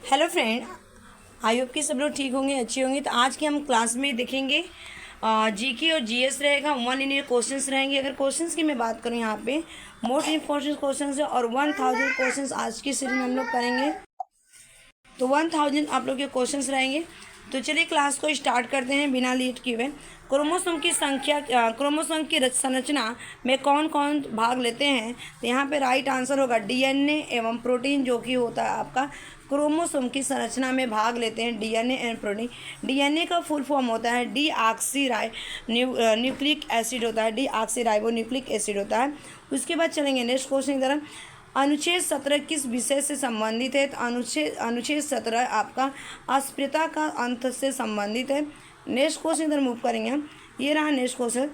Hello friend, I hope कि सब लोग ठीक होंगे, अच्छे होंगे। तो आज की हम क्लास में देखेंगे जीके और जीएस रहेगा। 1 इन क्वेश्चंस रहेंगे। अगर क्वेश्चंस की मैं बात करूँ, यहाँ पे मोस्ट इम्पोर्टेंट क्वेश्चंस है और 1000 क्वेश्चंस आज की सीरीज में हम लोग करेंगे। तो 1000 आप लोग के क्वेश्चंस रहेंगे। तो चलिए क्लास को स्टार्ट करते हैं बिना लेट किए हुए। क्रोमोसोम की संख्या, क्रोमोसोम की संरचना में कौन कौन भाग लेते हैं? तो यहाँ पे राइट आंसर होगा डीएनए एवं प्रोटीन, जो कि होता है आपका क्रोमोसोम की संरचना में भाग लेते हैं डीएनए एंड प्रोटीन। डीएनए का फुल फॉर्म होता है न्यूक्लिक एसिड होता है, डीऑक्सीराइबोन्यूक्लिक एसिड होता है। उसके बाद चलेंगे नेक्स्ट क्वेश्चन की तरफ। अनुच्छेद 17 किस विषय से संबंधित है? तो अनुच्छेद 17 आपका अस्पृश्यता का अंत से संबंधित है। नेक्स्ट क्वेश्चन इधर मूव करेंगे हम। ये रहा नेक्स्ट क्वेश्चन।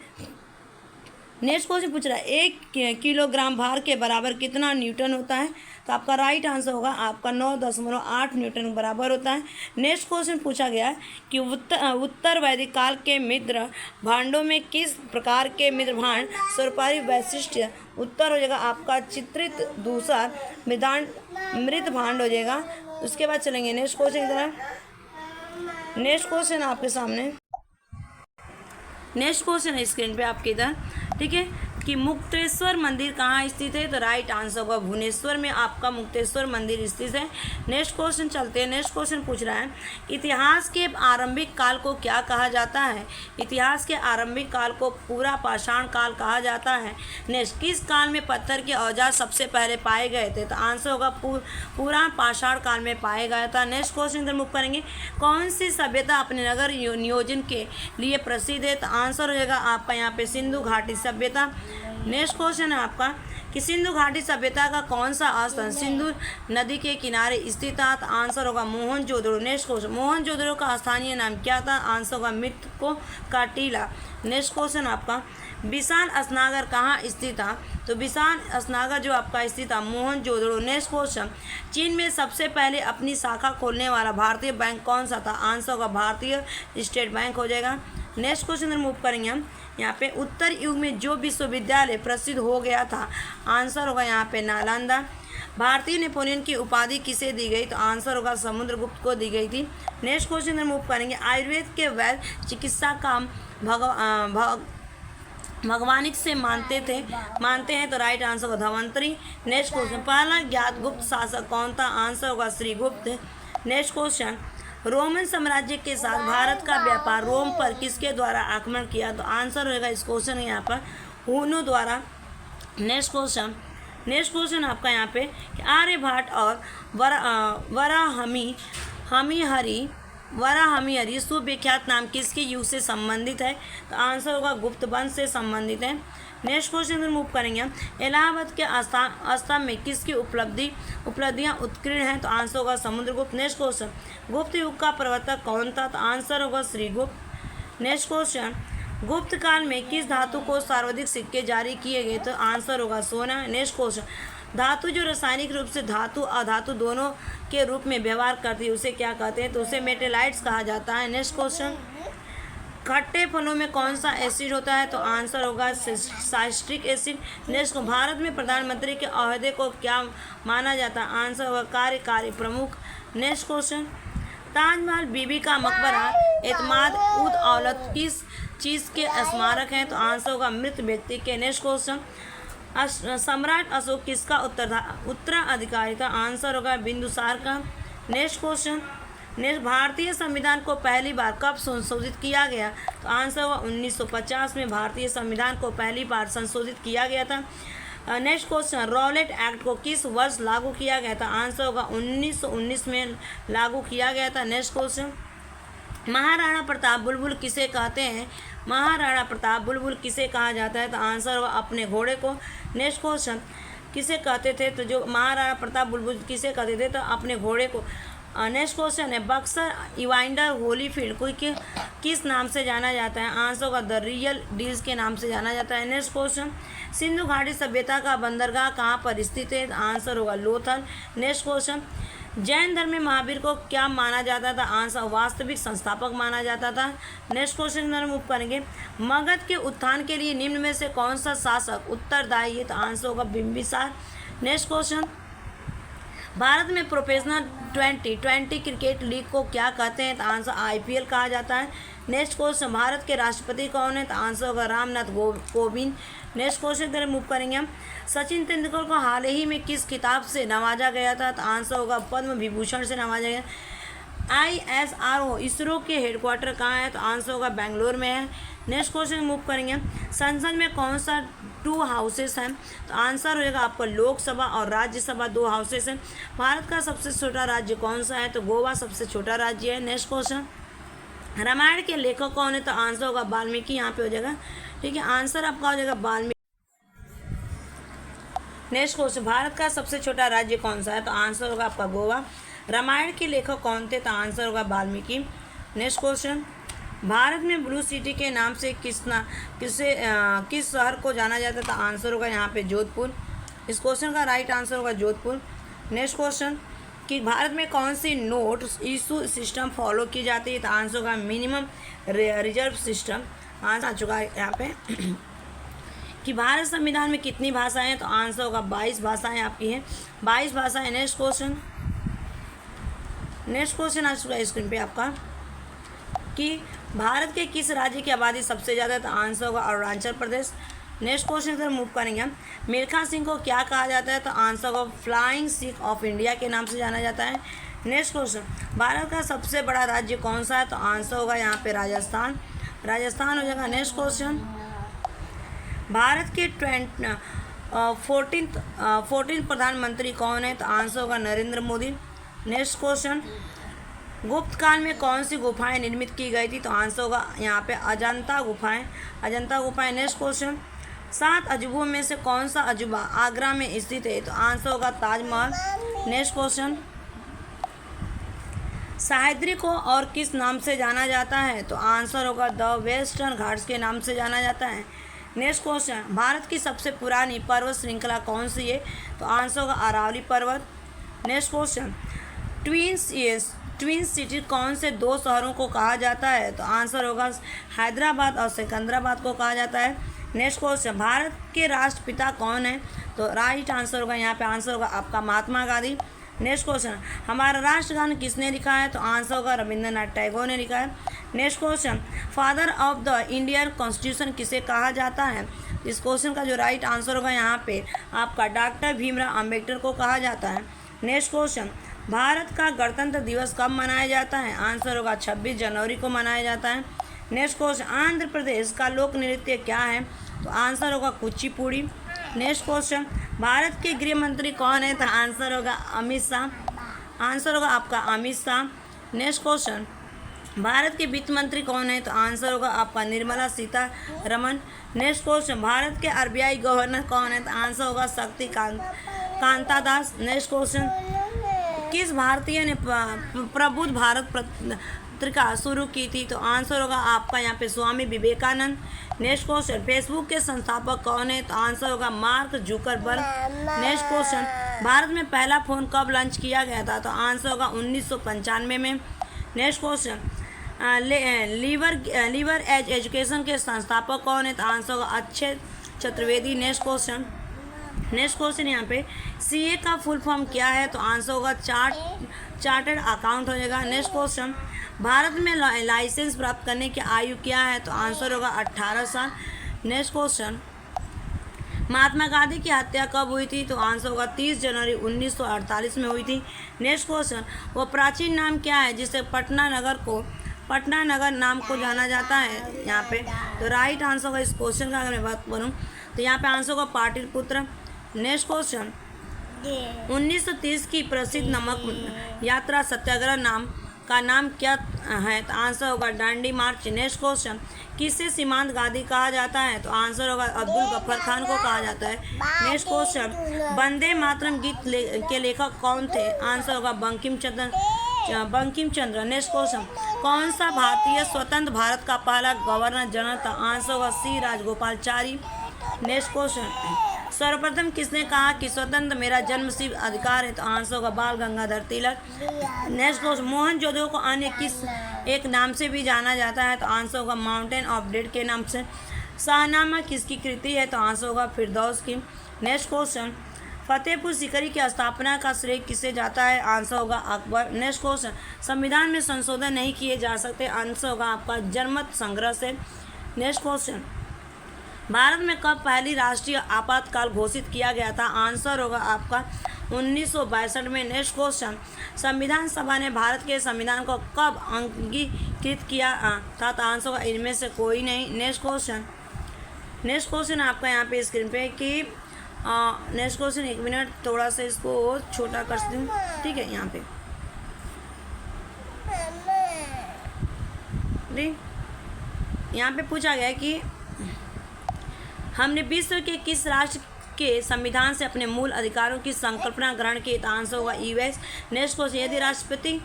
नेक्स्ट क्वेश्चन पूछ रहा है 1 किलोग्राम भार के बराबर कितना न्यूटन होता है? तो आपका राइट आंसर होगा आपका 9.8 न्यूटन बराबर होता है। नेक्स्ट क्वेश्चन पूछा गया है कि उत्तर वैदिक काल के मृत भांडों में किस प्रकार के मृत भांड सर्वोपरि वैशिष्ट? उत्तर हो जाएगा आपका चित्रित दूसर मृत भांड हो जाएगा। उसके बाद चलेंगे नेक्स्ट क्वेश्चन की तरफ। नेक्स्ट क्वेश्चन आपके सामने, नेक्स्ट क्वेश्चन है स्क्रीन पे आपके इधर, ठीक है, कि मुक्तेश्वर मंदिर कहाँ स्थित है? तो राइट आंसर होगा भुवनेश्वर में आपका मुक्तेश्वर मंदिर स्थित है। नेक्स्ट क्वेश्चन चलते हैं। नेक्स्ट क्वेश्चन पूछ रहा है इतिहास के आरंभिक काल को क्या कहा जाता है? इतिहास के आरंभिक काल को पूरा पाषाण काल कहा जाता है। नेक्स्ट, किस काल में पत्थर के औजार सबसे पहले पाए गए थे? तो आंसर होगा पूरा पाषाण काल में पाया गया था। नेक्स्ट क्वेश्चन इधर मूव करेंगे। कौन सी सभ्यता अपने नगर नियोजन के लिए प्रसिद्ध है? तो आंसर हो जाएगा आपका यहाँ पे सिंधु घाटी सभ्यता। नेक्स्ट क्वेश्चन है आपका कि सिंधु घाटी सभ्यता का कौन सा स्थल सिंधु नदी के किनारे स्थित था? तो आंसर होगा मोहनजोदड़ो। नेक्स्ट क्वेश्चन, मोहनजोदड़ो का स्थानीय नाम क्या था? आंसर होगा मृतकों का टीला। नेक्स्ट क्वेश्चन आपका बिसान स्नागर कहाँ स्थित था? तो बिसान स्नागर जो आपका स्थित था मोहनजोदड़ो। नेक्स्ट क्वेश्चन, चीन में सबसे पहले अपनी शाखा खोलने वाला भारतीय बैंक कौन सा था? आंसर होगा भारतीय स्टेट बैंक हो जाएगा। नेक्स्ट क्वेश्चन मूव करेंगे हम। यहाँ पे उत्तर युग में जो विश्वविद्यालय प्रसिद्ध हो गया था? आंसर होगा यहाँ पे नालंदा। भारतीय नेपोलियन की उपाधि किसे दी गई? तो आंसर होगा समुद्रगुप्त को दी गई थी। नेक्स्ट क्वेश्चन मूव करेंगे। आयुर्वेद के वैद्य चिकित्सा का भगवानिक से मानते हैं। तो राइट आंसर होगा धन्वंतरी। नेक्स्ट क्वेश्चन, पहला ज्ञात गुप्त शासक कौन था? आंसर होगा श्रीगुप्त। नेक्स्ट क्वेश्चन, रोमन साम्राज्य के साथ भारत का व्यापार रोम पर किसके द्वारा आक्रमण किया? तो आंसर होगा इस क्वेश्चन यहाँ पर हुनो द्वारा। नेक्स्ट क्वेश्चन आपका यहाँ पे आर्यभट्ट और वराहमिहिर सुविख्यात नाम किसके युग से संबंधित है? तो आंसर होगा गुप्त वंश से संबंधित है। नेक्स्ट क्वेश्चन मूव करेंगे हम। इलाहाबाद के स्तंभ में किसकी उपलब्धियां उत्कीर्ण हैं? तो आंसर होगा समुद्रगुप्त। नेक्स्ट क्वेश्चन, गुप्त युग का प्रवर्तक कौन था? तो आंसर होगा श्रीगुप्त। नेक्स्ट क्वेश्चन, गुप्त काल में किस धातु को सर्वाधिक सिक्के जारी किए गए? तो आंसर होगा सोना। नेक्स्ट क्वेश्चन, धातु जो रासायनिक रूप से धातु अधातु दोनों के रूप में व्यवहार करती है उसे क्या कहते हैं? तो उसे मेटेलाइट्स कहा जाता है। नेक्स्ट क्वेश्चन, खट्टे फलों में कौन सा एसिड होता है? तो आंसर होगा साइट्रिक एसिड। नेक्स्ट, भारत में प्रधानमंत्री के ओहदे को क्या माना जाता है? आंसर होगा कार्यकारी प्रमुख। नेक्स्ट क्वेश्चन, ताजमहल, बीबी का मकबरा, एतमाद उद औलत किस चीज़ के स्मारक हैं? तो आंसर होगा मृत व्यक्ति के। नेक्स्ट क्वेश्चन, सम्राट अशोक किसका उत्तराधिकारी था? आंसर होगा बिंदुसार का। नेक्स्ट क्वेश्चन, भारतीय संविधान को पहली बार कब संशोधित किया गया? तो आंसर होगा 1950 में भारतीय संविधान को पहली बार संशोधित किया गया था। नेक्स्ट क्वेश्चन, रॉलेट एक्ट को किस वर्ष लागू किया गया था? आंसर होगा 1919 में लागू किया गया था। नेक्स्ट क्वेश्चन, महाराणा प्रताप बुलबुल किसे कहते हैं? महाराणा प्रताप बुलबुल किसे कहा जाता है? तो आंसर होगा अपने घोड़े को। नेक्स्ट क्वेश्चन, किसे कहते थे? तो जो महाराणा प्रताप बुलबुल किसे कहते थे? तो अपने घोड़े को। नेक्स्ट क्वेश्चन है बक्सर इवाइंडर होलीफील्ड को किस नाम से जाना जाता है? आंसर होगा द रियल डील्स के नाम से जाना जाता है। नेक्स्ट क्वेश्चन, सिंधु घाटी सभ्यता का बंदरगाह कहाँ पर स्थित है? आंसर होगा लोथल। नेक्स्ट क्वेश्चन, जैन धर्म में महावीर को क्या माना जाता था? आंसर वास्तविक संस्थापक माना जाता था। नेक्स्ट क्वेश्चन मूव करेंगे। मगध के उत्थान के लिए निम्न में से कौन सा शासक उत्तरदायी है? तो आंसर होगा बिंबिसार। नेक्स्ट क्वेश्चन, भारत में प्रोफेशनल 2020 क्रिकेट लीग को क्या कहते हैं? तो आंसर IPL कहा जाता है। नेक्स्ट क्वेश्चन, भारत के राष्ट्रपति कौन है? तो आंसर होगा रामनाथ कोविंद। नेक्स्ट क्वेश्चन की तरफ मूव करेंगे हम। सचिन तेंदुलकर को हाल ही में किस खिताब से नवाजा गया था? तो आंसर होगा पद्म विभूषण से नवाजा गया। ISRO इसरो के हेडक्वार्टर कहाँ है? तो आंसर होगा बेंगलोर में है। नेक्स्ट क्वेश्चन मूव करेंगे। संसद में कौन सा 2 हाउसेस हैं? तो आंसर होगा आपका लोकसभा और राज्यसभा 2 हाउसेस हैं। भारत का सबसे छोटा राज्य कौन सा है? तो गोवा सबसे छोटा राज्य है। नेक्स्ट क्वेश्चन, रामायण के लेखक कौन है? तो आंसर होगा वाल्मीकि, यहाँ पे हो जाएगा। ठीक है, आंसर आपका हो जाएगा वाल्मीकि। नेक्स्ट क्वेश्चन, भारत का सबसे छोटा राज्य कौन सा है? तो आंसर होगा आपका गोवा। रामायण के लेखक कौन थे? तो आंसर होगा वाल्मीकि। नेक्स्ट क्वेश्चन, भारत में ब्लू सिटी के नाम से किस शहर को जाना जाता है? तो आंसर होगा यहाँ पे जोधपुर। इस क्वेश्चन का राइट आंसर होगा जोधपुर। नेक्स्ट क्वेश्चन, कि भारत में कौन सी नोट इशू सिस्टम फॉलो की जाती है? तो आंसर होगा मिनिमम रिजर्व सिस्टम। आंसर आ चुका है यहाँ पे। कि भारत संविधान में कितनी भाषाएं हैं? तो आंसर होगा 22 भाषाएं आपकी हैं, 22 भाषाएं। नेक्स्ट क्वेश्चन आ चुका है स्क्रीन पे आपका, कि भारत के किस राज्य की आबादी सबसे ज़्यादा है? तो आंसर होगा अरुणाचल प्रदेश। नेक्स्ट क्वेश्चन की तरफ मूव करेंगे हम। मिल्खा सिंह को क्या कहा जाता है? तो आंसर होगा फ्लाइंग सिख ऑफ इंडिया के नाम से जाना जाता है। नेक्स्ट क्वेश्चन, भारत का सबसे बड़ा राज्य कौन सा है? तो आंसर होगा यहाँ पे राजस्थान हो जाएगा। नेक्स्ट क्वेश्चन, भारत के 14 प्रधानमंत्री कौन है? तो आंसर होगा नरेंद्र मोदी। नेक्स्ट क्वेश्चन, गुप्त काल में कौन सी गुफाएं निर्मित की गई थी? तो आंसर होगा यहाँ पे अजंता गुफाएं। नेक्स्ट क्वेश्चन, 7 अजूबों में से कौन सा अजूबा आगरा में स्थित है? तो आंसर होगा ताजमहल। नेक्स्ट क्वेश्चन, सह्याद्री को और किस नाम से जाना जाता है? तो आंसर होगा द वेस्टर्न घाट्स के नाम से जाना जाता है। नेक्स्ट क्वेश्चन, भारत की सबसे पुरानी पर्वत श्रृंखला कौन सी है? तो आंसर होगा अरावली पर्वत। नेक्स्ट क्वेश्चन, ट्विन सिटी कौन से 2 शहरों को कहा जाता है? तो आंसर होगा हैदराबाद और सिकंदराबाद को कहा जाता है। नेक्स्ट क्वेश्चन, भारत के राष्ट्रपिता कौन है? तो राइट आंसर होगा यहाँ पे आंसर होगा आपका महात्मा गांधी। नेक्स्ट क्वेश्चन, हमारा राष्ट्रगान किसने लिखा है? तो आंसर होगा रविंद्रनाथ टैगोर ने लिखा है। Next question, father of the Indian constitution किसे कहा जाता है? इस क्वेश्चन का जो राइट आंसर होगा यहाँ पे आपका डॉक्टर भीमराव अम्बेडकर को कहा जाता है। नेक्स्ट क्वेश्चन, भारत का गणतंत्र दिवस कब मनाया जाता है? आंसर होगा 26 जनवरी को मनाया जाता है। नेक्स्ट क्वेश्चन, आंध्र प्रदेश का लोक नृत्य क्या है? तो आंसर होगा कुचिपुड़ी। नेक्स्ट क्वेश्चन, भारत के गृह मंत्री कौन है? तो आंसर होगा अमित शाह। आंसर होगा आपका अमित शाह। नेक्स्ट क्वेश्चन, भारत के वित्त मंत्री कौन है? तो आंसर होगा आपका निर्मला सीतारमण। नेक्स्ट क्वेश्चन, भारत के RBI गवर्नर कौन है? तो आंसर होगा कांता दास। नेक्स्ट क्वेश्चन, किस भारतीय ने प्रबुद्ध भारत पत्रिका शुरू की थी? तो आंसर होगा आपका यहाँ पे Swami Vivekananda. Next question, Facebook के संस्थापक कौन है? तो आंसर होगा mark Zuckerberg. Next question, Bharat में पहला फ़ोन कब लॉन्च किया गया था? तो आंसर होगा 1995 में। नेक्स्ट क्वेश्चन, लीवर एज एजुकेशन के संस्थापक कौन है? तो आंसर होगा अक्षय चतुर्वेदी। नेक्स्ट क्वेश्चन यहाँ पे CA का फुल फॉर्म क्या है? तो आंसर होगा चार्टर्ड अकाउंट हो जाएगा। नेक्स्ट क्वेश्चन, भारत में लाइसेंस प्राप्त करने की आयु क्या है? तो आंसर होगा 18 साल। नेक्स्ट क्वेश्चन, महात्मा गांधी की हत्या कब हुई थी? तो आंसर होगा 30 जनवरी 1948 में हुई थी। नेक्स्ट क्वेश्चन, वो प्राचीन नाम क्या है जिसे पटना नगर नाम को जाना जाता है यहाँ पे? तो राइट आंसर होगा इस क्वेश्चन का अगर मैं बात करूँ तो यहाँ पे आंसर होगा पाटलिपुत्र। नेक्स्ट क्वेश्चन, 1930 की प्रसिद्ध नमक यात्रा सत्याग्रह का नाम क्या है? तो आंसर होगा डांडी मार्च। नेक्स्ट क्वेश्चन, किसे सीमांत गांधी कहा जाता है? तो आंसर होगा अब्दुल गफ्फार खान को कहा जाता है। नेक्स्ट क्वेश्चन, वंदे मातरम गीत के लेखक कौन थे? आंसर होगा बंकिम चंद्र। नेक्स्ट क्वेश्चन, कौन सा भारतीय स्वतंत्र भारत का पहला गवर्नर जनरल था? आंसर होगा C राजगोपालाचारी। नेक्स्ट क्वेश्चन, सर्वप्रथम किसने कहा कि स्वतंत्र मेरा जन्मसिद्ध अधिकार है? तो आंसर होगा बाल गंगाधर तिलक। नेक्स्ट क्वेश्चन, मोहनजोदड़ो को अन्य किस एक नाम से भी जाना जाता है? तो आंसर होगा माउंटेन ऑफ डेड के नाम से। शाहनामा किसकी कृति है? तो आंसर होगा फिरदौस की। नेक्स्ट क्वेश्चन, फतेहपुर सीकरी की स्थापना का श्रेय किसे जाता है? आंसर होगा अकबर। नेक्स्ट क्वेश्चन, संविधान में संशोधन नहीं किए जा सकते? आंसर होगा आपका जनमत संग्रह से। नेक्स्ट क्वेश्चन, भारत में कब पहली राष्ट्रीय आपातकाल घोषित किया गया था? आंसर होगा आपका 1962 में। नेक्स्ट क्वेश्चन, संविधान सभा ने भारत के संविधान को कब अंगीकृत किया था? तो आंसर होगा इनमें से कोई नहीं। नेक्स्ट क्वेश्चन आपका यहाँ पे स्क्रीन पे कि नेक्स्ट क्वेश्चन, एक मिनट थोड़ा सा इसको छोटा कर सकती हूँ, ठीक है। यहाँ पे यहाँ पे पूछा गया है कि हमने विश्व के किस राष्ट्र के संविधान से अपने मूल अधिकारों की संकल्पना ग्रहण की? तो आंसर होगा यूएस। नेक्स्ट क्वेश्चन, यदि राष्ट्रपति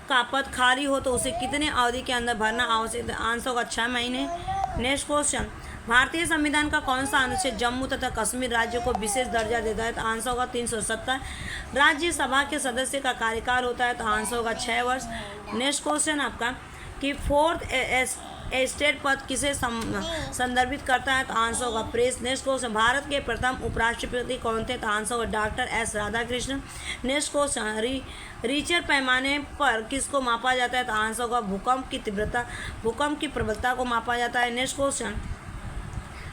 का पद खाली हो तो उसे कितने अवधि के अंदर भरना आवश्यक है? आंसर होगा 6 महीने। नेक्स्ट क्वेश्चन, भारतीय संविधान का कौन सा अनुच्छेद जम्मू तथा कश्मीर राज्यों को विशेष दर्जा देता है? तो आंसर होगा 370। राज्यसभा के सदस्य का कार्यकाल होता है? तो आंसर होगा 6 वर्ष। नेक्स्ट क्वेश्चन आपका कि फोर्थ एस्टेट पद किसे संदर्भित करता है? तो आंसर होगा प्रेस। नेक्स्ट क्वेश्चन, भारत के प्रथम उपराष्ट्रपति कौन थे? तो आंसर होगा doctor S Radhakrishnan. Next question, Richter पैमाने पर किसको मापा जाता है? तो आंसर होगा भूकंप की तीव्रता, भूकंप की प्रबलता को मापा जाता है। नेक्स्ट क्वेश्चन,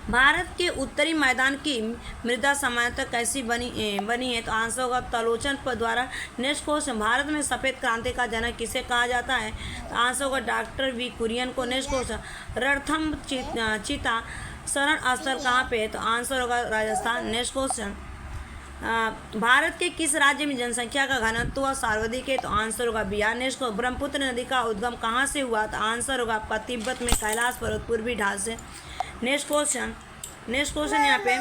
भारत के उत्तरी मैदान की मृदा सामान्यतः कैसी बनी है? तो आंसर होगा तलोचन पर द्वारा। नेक्स्ट क्वेश्चन, भारत में सफ़ेद क्रांति का जनक किसे कहा जाता है? तो आंसर होगा डॉक्टर वी कुरियन को। नेक्स्ट क्वेश्चन, रणथंभ चीता शरण स्थल कहाँ पे है? तो आंसर होगा राजस्थान। नेक्स्ट क्वेश्चन, भारत के किस राज्य में जनसंख्या का घनत्व सर्वाधिक है? तो आंसर होगा बिहार। नेक्स्ट क्वेश्चन, ब्रह्मपुत्र नदी का उद्गम कहाँ से हुआ? तो आंसर होगा आपका तिब्बत में कैलाश पर्वत पूर्वी ढाल से। नेक्स्ट क्वेश्चन यहाँ पे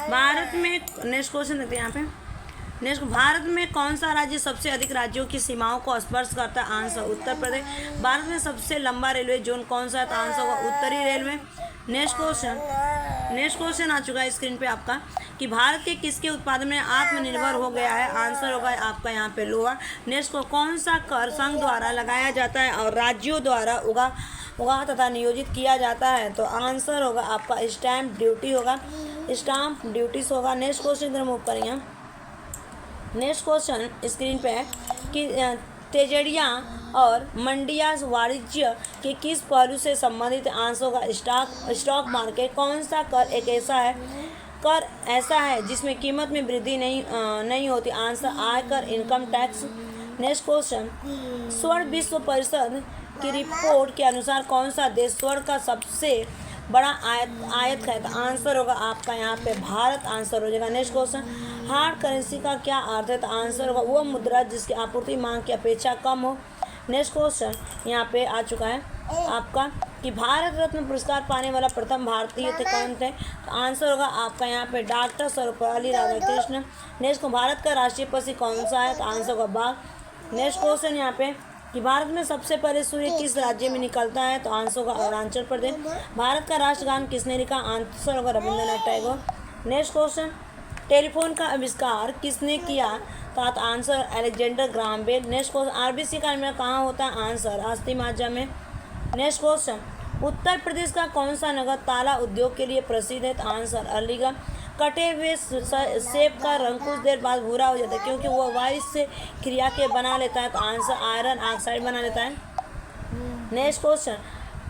भारत में, नेक्स्ट क्वेश्चन देखते हैं यहाँ पे। भारत में कौन सा राज्य सबसे अधिक राज्यों की सीमाओं को स्पर्श करता है? आंसर उत्तर प्रदेश। भारत में सबसे लंबा रेलवे जोन कौन सा है? तो आंसर होगा उत्तरी रेलवे। नेक्स्ट क्वेश्चन आ चुका है स्क्रीन पे आपका कि भारत के किसके उत्पादन में आत्मनिर्भर हो गया है? आंसर होगा आपका यहाँ पे लोहा। नेक्स्ट को कौन सा कर संघ द्वारा लगाया जाता है और राज्यों द्वारा उगा तथा नियोजित किया जाता है? तो आंसर होगा आपका स्टैम्प ड्यूटी होगा, स्टाम्प ड्यूटीज होगा। नेक्स्ट क्वेश्चन इधर मूव करेंगे। नेक्स्ट क्वेश्चन स्क्रीन पे है कि तेजड़िया और मंडिया वाणिज्य के किस पहलू से संबंधित? आंसर होगा स्टॉक मार्केट। कौन सा कर ऐसा है जिसमें कीमत में वृद्धि नहीं होती? आंसर आयकर, इनकम टैक्स। नेक्स्ट क्वेश्चन, स्वर्ण विश्व परिषद की रिपोर्ट के अनुसार कौन सा देश स्वर्ण का सबसे बड़ा आयत है? तो आंसर होगा आपका यहाँ पे भारत आंसर हो जाएगा। नेक्स्ट क्वेश्चन, हार्ड करेंसी का क्या अर्थ है? तो आंसर होगा वो मुद्रा जिसकी आपूर्ति मांग की अपेक्षा कम हो। नेक्स्ट क्वेश्चन यहाँ पे आ चुका है आपका कि भारत रत्न पुरस्कार पाने वाला प्रथम भारतीय थे कौन थे? तो आंसर होगा आपका यहाँ पे डॉक्टर सर्वपल्ली राधाकृष्णन। नेक्स्ट को भारत का राष्ट्रीय पक्षी कौन सा है? तो आंसर होगा बाघ। नेक्स्ट क्वेश्चन यहाँ पे कि भारत में सबसे पहले सूर्य किस राज्य में निकलता है? तो आंसर होगा अरुणाचल प्रदेश। भारत का राष्ट्रगान किसने लिखा? आंसर होगा Rabindranath Tagore. Next question, telephone का आविष्कार किसने किया? तो answer Alexander Graham Bell. Next question, RBC का निर्माण कहाँ होता है? आंसर अस्थि माज्जा में। नेक्स्ट क्वेश्चन, उत्तर प्रदेश का कौन सा नगर ताला उद्योग के लिए प्रसिद्ध है? तो आंसर अलीगढ़। कटे हुए सेब का रंग कुछ देर बाद भूरा हो जाता है क्योंकि वह वायु से क्रिया के बना लेता है? तो आंसर आयरन ऑक्साइड बना लेता है। नेक्स्ट क्वेश्चन,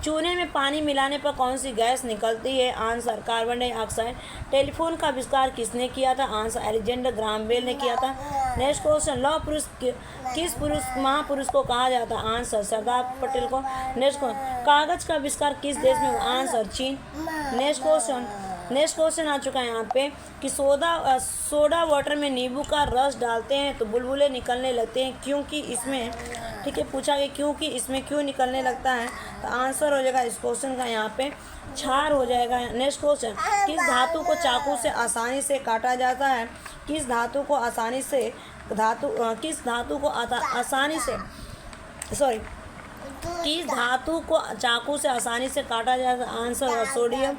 चूने में पानी मिलाने पर कौन सी गैस निकलती है? Answer carbon dioxide. टेलीफोन का आविष्कार किसने किया था? आंसर अलेक्जेंडर ग्राहम बेल ने किया था। नेक्स्ट क्वेश्चन, लौह पुरुष किस महापुरुष को कहा जाता है? आंसर सरदार पटेल को। नेक्स्ट क्वेश्चन, कागज का आविष्कार किस देश में हुआ? आंसर चीन। नेक्स्ट क्वेश्चन आ चुका है यहाँ पे कि सोडा वाटर में नींबू का रस डालते हैं तो बुलबुले निकलने लगते हैं क्योंकि इसमें, ठीक है, पूछा गया क्योंकि इसमें क्यों निकलने लगता है? तो आंसर हो जाएगा इस क्वेश्चन का यहाँ पे क्षार हो जाएगा। नेक्स्ट क्वेश्चन, किस धातु को चाकू से आसानी से काटा जाता है? किस धातु को आसानी से किस धातु को चाकू से आसानी से काटा जाता है? आंसर है सोडियम।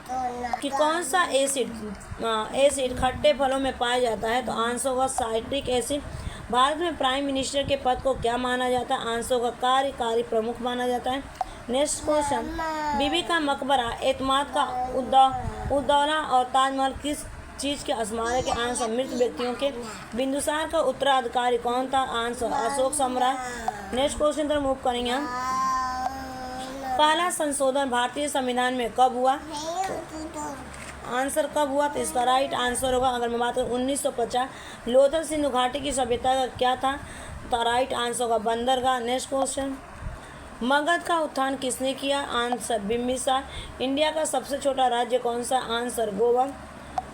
कि कौन सा एसिड खट्टे फलों में पाया जाता है? तो आंसर होगा साइट्रिक एसिड। भारत में प्राइम मिनिस्टर के पद को क्या माना जाता है? आंसर होगा कार्यकारी प्रमुख माना जाता है। नेक्स्ट क्वेश्चन, बीबी का मकबरा, एतमाद का उद्दौला और ताजमहल चीज के स्मारक के आंसर मृत व्यक्तियों के। बिंदुसार का उत्तराधिकारी कौन था? आंसर अशोक सम्राट। नेक्स्ट क्वेश्चन तरफ मूव करेंगे हम। पहला संशोधन भारतीय संविधान में कब हुआ? आंसर कब हुआ? तो इसका राइट आंसर होगा, अगर मैं बात करूँ 1950। लोथल सिंधु घाटी की सभ्यता का क्या था? तो राइट आंसर होगा बंदरगाह। Next question. मगध का उत्थान किसने किया? आंसर बिम्बिसार। इंडिया का सबसे छोटा राज्य कौन सा? Answer Goa.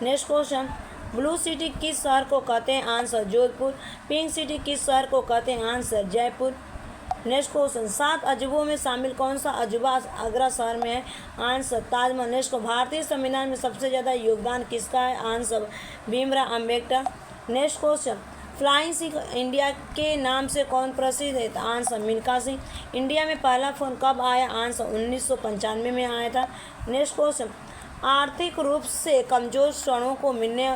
Next question. Blue city किस शहर को कहते हैं? आंसर जोधपुर। पिंक सिटी किस शहर को कहते हैं? आंसर जयपुर। Next question. 7 अजूबों में शामिल कौन सा अजूबा आगरा शहर में है? आंसर ताजमहल। नेक्स्ट को भारतीय संविधान में सबसे ज़्यादा योगदान किसका है? Answer Bhimrao Ambedkar. Next question. Flying Sikh India के नाम से कौन प्रसिद्ध है? आंसर मिल्खा सिंह। इंडिया में पहला फ़ोन कब आया? आंसर 1995 में आया था। Next question. आर्थिक रूप से कमजोर श्रेणियों को मिलने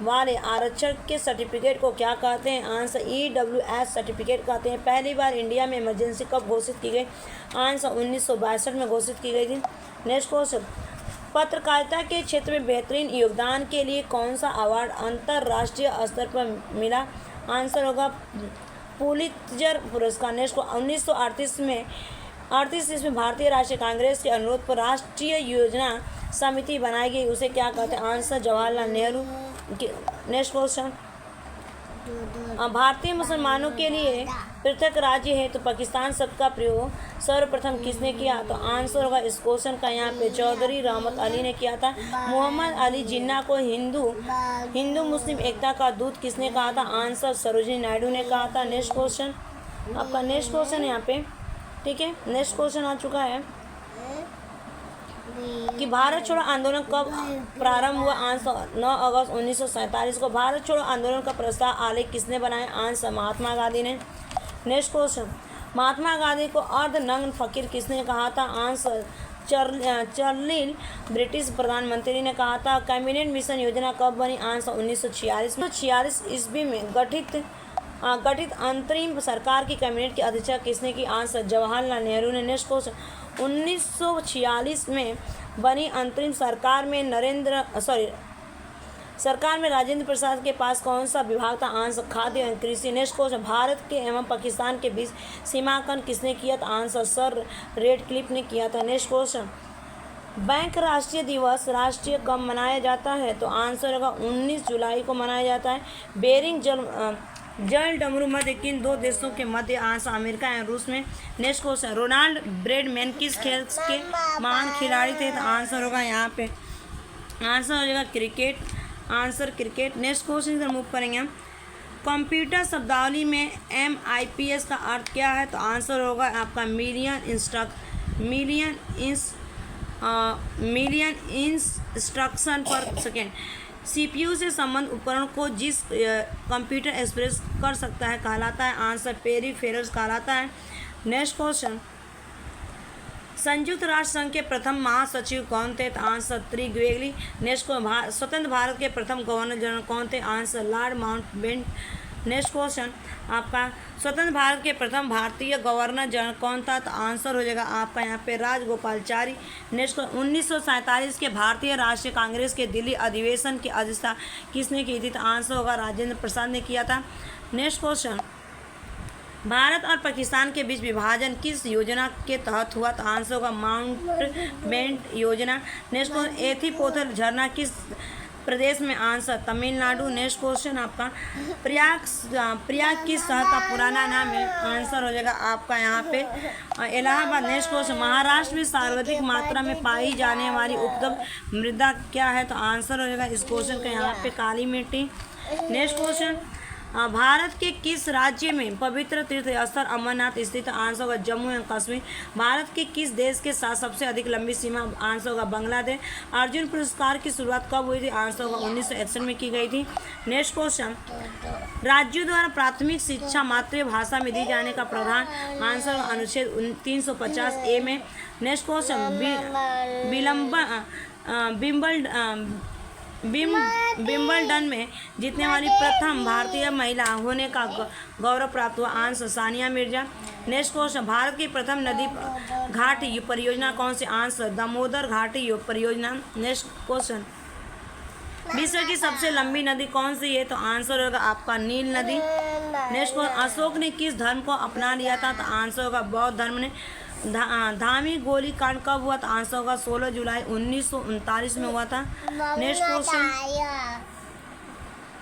वाले आरक्षण के सर्टिफिकेट को क्या कहते हैं? आंसर EWS सर्टिफिकेट कहते हैं। पहली बार इंडिया में इमरजेंसी कब घोषित की गई? आंसर 1962 में घोषित की गई थी। Next question. पत्रकारिता के क्षेत्र में बेहतरीन योगदान के लिए कौन सा अवार्ड अंतर्राष्ट्रीय स्तर पर मिला? आंसर होगा पुलित्जर पुरस्कार। नेक्स्ट 1938 में भारतीय राष्ट्रीय कांग्रेस के अनुरोध पर राष्ट्रीय योजना समिति बनाई गई, उसे क्या कहते हैं? Answer Jawaharlal Nehru. Next question. भारतीय मुसलमानों के लिए पृथक राज्य है तो पाकिस्तान शब्द का प्रयोग सर्वप्रथम किसने किया? तो आंसर होगा इस क्वेश्चन का यहाँ पे चौधरी रहमत अली ने किया था। मोहम्मद अली जिन्ना को हिंदू मुस्लिम एकता का दूत किसने कहा था? आंसर सरोजिनी नायडू ने कहा था। नेक्स्ट क्वेश्चन आपका नेक्स्ट क्वेश्चन यहाँ पे, ठीक है। नेक्स्ट क्वेश्चन आ चुका है कि भारत छोड़ो आंदोलन कब प्रारंभ हुआ? आंसर 9 अगस्त 1947 को। भारत छोड़ो आंदोलन का प्रस्ताव आलेख किसने बनाया? आंसर महात्मा गांधी ने। Next question. महात्मा गांधी को अर्धनग्न फकीर किसने कहा था? आंसर चर्चिल ब्रिटिश प्रधानमंत्री ने कहा था। कैबिनेट मिशन योजना कब बनी? आंसर 1946 ईस्वी में गठित अंतरिम सरकार की कैबिनेट की अध्यक्षता किसने की? आंसर जवाहरलाल नेहरू ने। Next question. 1946 में बनी अंतरिम सरकार में राजेंद्र प्रसाद के पास कौन सा विभाग था? आंसर खाद्य एवं कृषि। Next question. भारत के एवं पाकिस्तान के बीच सीमांकन किसने किया था? आंसर सर रेडक्लिफ ने किया था। Next question. बैंक राष्ट्रीय दिवस राष्ट्रीय कब मनाया जाता है? तो आंसर होगा 19 जुलाई को मनाया जाता है। बेरिंग जल डमरू मध्य किन 2 देशों के मध्य? आंसर अमेरिका एवं रूस में। Next question. रोनाल्ड ब्रैडमैन किस खेल के महान खिलाड़ी थे? तो आंसर होगा यहाँ पे आंसर हो जाएगा cricket. Answer cricket. Next question इधर मूव करेंगे हम। कंप्यूटर शब्दावली में MIPS का अर्थ क्या है? तो आंसर होगा आपका मिलियन इंस्ट्रक्शन पर सेकेंड। CPU से संबंध उपकरण को जिस कंप्यूटर एक्सप्रेस कर सकता है कहलाता है? आंसर पेरिफेरल्स कहलाता है। Next question. संयुक्त राष्ट्र संघ के प्रथम महासचिव कौन थे? तो आंसर त्रिग्वेली। नेक्स्ट को स्वतंत्र भारत के प्रथम गवर्नर जनरल कौन थे? Answer Lord Mountbatten. Next question आपका स्वतंत्र भारत के प्रथम भारतीय गवर्नर जनरल कौन था? तो आंसर हो जाएगा आपका यहाँ पे राजगोपालचारी। नेक्स्ट 1947 के भारतीय राष्ट्रीय कांग्रेस के दिल्ली अधिवेशन की अध्यक्षता किसने की थी? तो आंसर होगा राजेंद्र प्रसाद ने किया था। Next question. भारत और पाकिस्तान के बीच विभाजन किस योजना के तहत हुआ? तो आंसर होगा माउंटबेटन योजना। Next question. एथिपोथल झरना किस प्रदेश में? आंसर तमिलनाडु। नेक्स्ट क्वेश्चन आपका प्रयाग किस शहर का पुराना नाम है? आंसर हो जाएगा आपका यहाँ पे इलाहाबाद। Next question. महाराष्ट्र में सर्वाधिक मात्रा में पाई जाने वाली उपजाऊ मृदा क्या है? तो आंसर हो जाएगा इस क्वेश्चन का यहाँ पे काली मिट्टी। Next question. भारत के किस राज्य में पवित्र तीर्थ स्थल अमरनाथ स्थित? आंसर होगा जम्मू एवं कश्मीर। भारत के किस देश के साथ सबसे अधिक लंबी सीमा? आंसर होगा बांग्लादेश। अर्जुन पुरस्कार की शुरुआत कब हुई थी? आंसर होगा 1961 में की गई थी। Next question. राज्यों द्वारा प्राथमिक शिक्षा मातृभाषा में दी जाने का प्रावधान? आंसर होगा अनुच्छेद 350A में। Next question. विंबलडन में जीतने वाली प्रथम भारतीय महिला होने का गौरव प्राप्त हुआ? Answer Sania Mirza. Next question. Bharat की प्रथम नदी घाटी परियोजना कौन सी? आंसर दामोदर घाटी परियोजना। Next question. विश्व की सबसे लंबी नदी कौन सी है? तो आंसर होगा आपका नील नदी। नेक्स्ट क्वेश्चन, अशोक ने किस धर्म को अपना लिया था? तो आंसर होगा बौद्ध धर्म ने। धामी गोली कांड कब हुआ? तो आंसर होगा 16 जुलाई 1939 में हुआ था।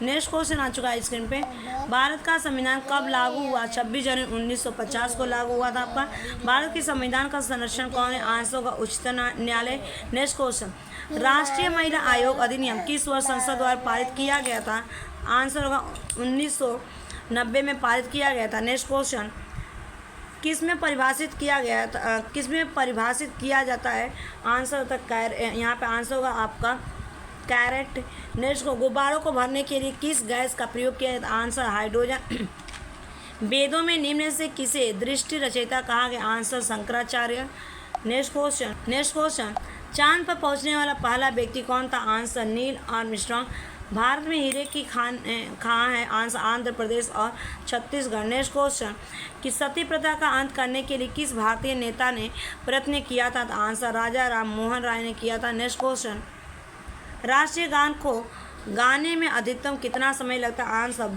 नेक्स्ट क्वेश्चन आ चुका है स्क्रीन पे। भारत का संविधान कब लागू हुआ? 26 जनवरी 1950 को लागू हुआ था आपका। भारत के संविधान का संरक्षण कौन है? आंसर होगा उच्चतम न्यायालय। नेक्स्ट क्वेश्चन, राष्ट्रीय महिला आयोग अधिनियम किस वर्ष संसद द्वारा पारित किया गया था? आंसर होगा 1990 में पारित किया गया था। नेक्स्ट क्वेश्चन, किस में परिभाषित किया गया था? किस में परिभाषित किया जाता है? आंसर होता है यहाँ पे आंसर होगा आपका कैरेट। नेक्स्ट को, गुब्बारों को भरने के लिए किस गैस का प्रयोग किया जाता है? Answer hydrogen. वेदों में निम्न से किसे दृष्टि रचयिता कहा गया? आंसर शंकराचार्य। नेक्स्ट क्वेश्चन, चांद पर पहुंचने वाला पहला व्यक्ति कौन था? Answer Neil Armstrong. भारत में हीरे की खान कहाँ है? आंसर आंध्र प्रदेश और छत्तीसगढ़। नेक्स्ट क्वेश्चन, कि सती प्रथा का अंत करने के लिए किस भारतीय नेता ने प्रयत्न किया था? तो आंसर राजा राम मोहन राय ने किया था। नेक्स्ट क्वेश्चन, राष्ट्रीय गान को गाने में अधिकतम कितना समय लगता है? Answer